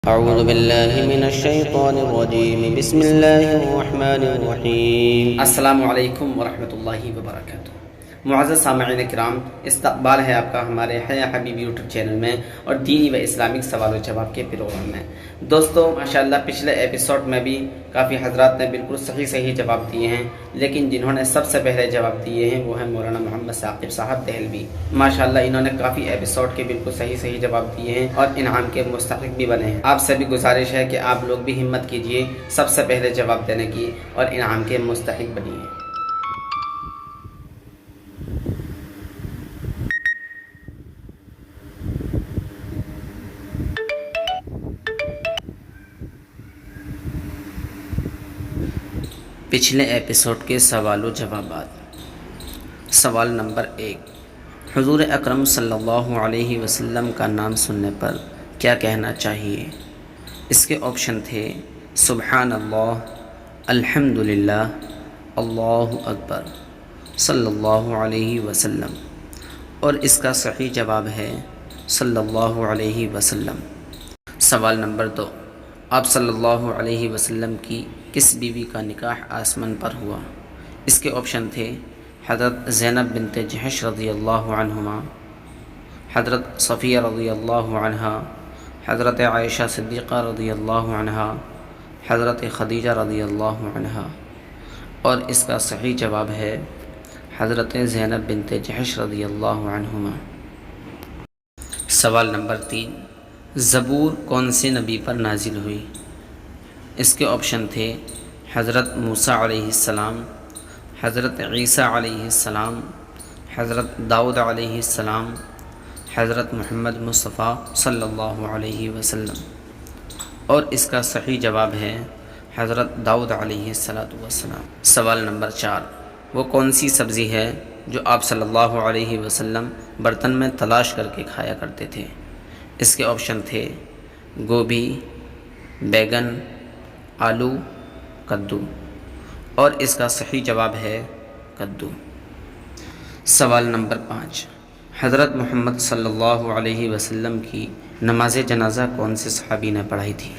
أعوذ بالله من الشيطان الرجيم بسم الله الرحمن الرحیم۔ السلام علیکم ورحمۃ اللہ وبرکاتہ۔ معزز سامعین کرام، استقبال ہے آپ کا ہمارے حیا حبیب یوٹیوب چینل میں اور دینی و اسلامک سوال و جواب کے پروگرام میں۔ دوستو ماشاءاللہ پچھلے ایپیسوڈ میں بھی کافی حضرات نے بالکل صحیح جواب دیے ہیں، لیکن جنہوں نے سب سے پہلے جواب دیے ہیں وہ ہیں مولانا محمد ثاقب صاحب دہلوی۔ ماشاءاللہ انہوں نے کافی ایپیسوڈ کے بالکل صحیح جواب دیے ہیں اور انعام کے مستحق بھی بنے ہیں۔ آپ سے بھی گزارش ہے کہ آپ لوگ بھی ہمت کیجئے سب سے پہلے جواب دینے کی اور انعام کے مستحق بنیے۔ پچھلے ایپیسوڈ کے سوال و جوابات۔ سوال نمبر 1، حضور اکرم صلی اللہ علیہ وسلم کا نام سننے پر کیا کہنا چاہیے؟ اس کے آپشن تھے سبحان اللہ، الحمدللہ، اللہ اکبر، صلی اللہ علیہ وسلم، اور اس کا صحیح جواب ہے صلی اللہ علیہ وسلم۔ سوال نمبر 2، آپ صلی اللہ علیہ وسلم کی کس بیوی کا نکاح آسمان پر ہوا؟ اس کے آپشن تھے حضرت زینب بنت جحش رضی اللہ عنہما، حضرت صفیہ رضی اللہ عنہا، حضرت عائشہ صدیقہ رضی اللہ عنہا، حضرت خدیجہ رضی اللہ عنہا، اور اس کا صحیح جواب ہے حضرت زینب بنت جحش رضی اللہ عنہما۔ سوال نمبر 3، زبور کون سے نبی پر نازل ہوئی؟ اس کے آپشن تھے حضرت موسیٰ علیہ السلام، حضرت عیسیٰ علیہ السلام، حضرت داؤد علیہ السلام، حضرت محمد مصطفیٰ صلی اللہ علیہ وسلم، اور اس کا صحیح جواب ہے حضرت داؤد علیہ السلام۔ سوال نمبر 4، وہ کون سی سبزی ہے جو آپ صلی اللہ علیہ وسلم برتن میں تلاش کر کے کھایا کرتے تھے؟ اس کے آپشن تھے گوبھی، بیگن، آلو، کدو، اور اس کا صحیح جواب ہے کدو۔ سوال نمبر 5، حضرت محمد صلی اللہ علیہ وسلم کی نماز جنازہ کون سے صحابی نے پڑھائی تھی؟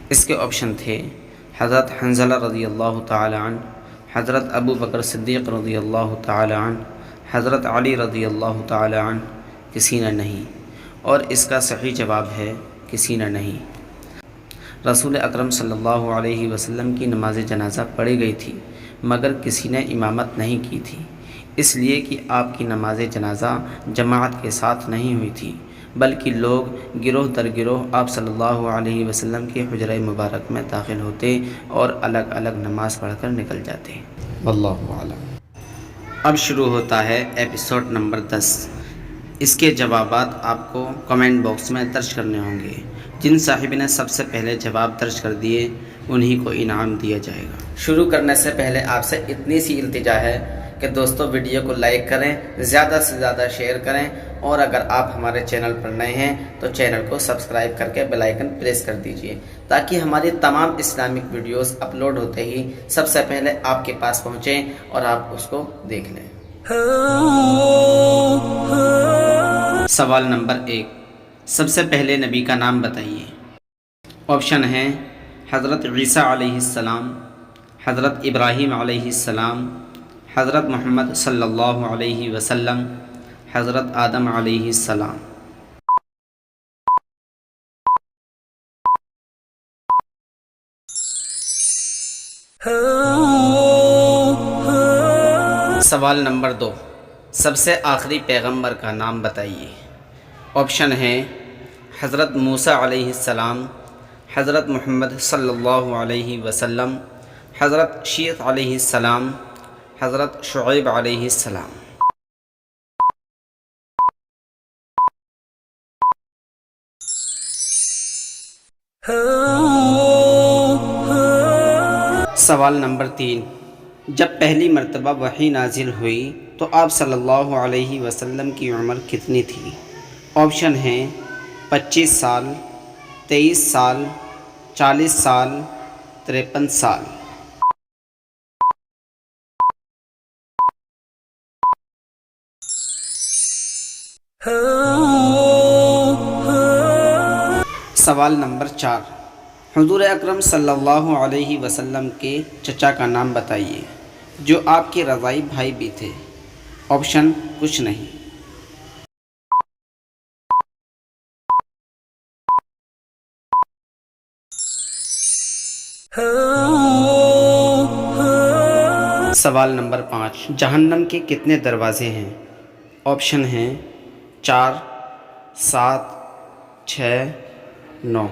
اس کے آپشن تھے حضرت حنظلہ رضی اللہ تعالی عنہ، حضرت ابو بکر صدیق رضی اللہ تعالی عنہ، حضرت علی رضی اللہ تعالی عنہ، کسی نے نہیں، اور اس کا صحیح جواب ہے کسی نے نہیں۔ رسول اکرم صلی اللہ علیہ وسلم کی نماز جنازہ پڑھی گئی تھی مگر کسی نے امامت نہیں کی تھی، اس لیے کہ آپ کی نماز جنازہ جماعت کے ساتھ نہیں ہوئی تھی بلکہ لوگ گروہ در گروہ آپ صلی اللہ علیہ وسلم کے حجرہ مبارک میں داخل ہوتے اور الگ الگ نماز پڑھ کر نکل جاتے۔ واللہ اعلم۔ اب شروع ہوتا ہے ایپیسوڈ نمبر 10۔ اس کے جوابات آپ کو کمنٹ باکس میں درج کرنے ہوں گے۔ جن صاحب نے سب سے پہلے جواب درج کر دیے انہی کو انعام دیا جائے گا۔ شروع کرنے سے پہلے آپ سے اتنی سی التجا ہے کہ دوستو ویڈیو کو لائک کریں، زیادہ سے زیادہ شیئر کریں، اور اگر آپ ہمارے چینل پر نئے ہیں تو چینل کو سبسکرائب کر کے بیل آئیکن پریس کر دیجئے تاکہ ہماری تمام اسلامک ویڈیوز اپلوڈ ہوتے ہی سب سے پہلے آپ کے پاس پہنچیں اور آپ اس کو دیکھ لیں۔ سوال نمبر 1، سب سے پہلے نبی کا نام بتائیے۔ آپشن ہیں حضرت عیسیٰ علیہ السلام، حضرت ابراہیم علیہ السلام، حضرت محمد صلی اللہ علیہ وسلم، حضرت آدم علیہ السلام۔ سوال نمبر 2، سب سے آخری پیغمبر کا نام بتائیے۔ آپشن ہیں حضرت موسیٰ علیہ السلام، حضرت محمد صلی اللہ علیہ وسلم، حضرت شیخ علیہ السلام، حضرت شعیب علیہ السلام۔ سوال نمبر 3، جب پہلی مرتبہ وحی نازل ہوئی تو آپ صلی اللہ علیہ وسلم کی عمر کتنی تھی؟ آپشن ہیں 25 سال، 23 سال، 40 سال، 53 سال۔ سوال نمبر 4، حضور اکرم صلی اللہ علیہ وسلم کے چچا کا نام بتائیے جو آپ کے رضاعی بھائی بھی تھے۔ آپشن کچھ نہیں۔ سوال نمبر 5، جہنم کے کتنے دروازے ہیں؟ آپشن ہیں 4، 7، 6، 9۔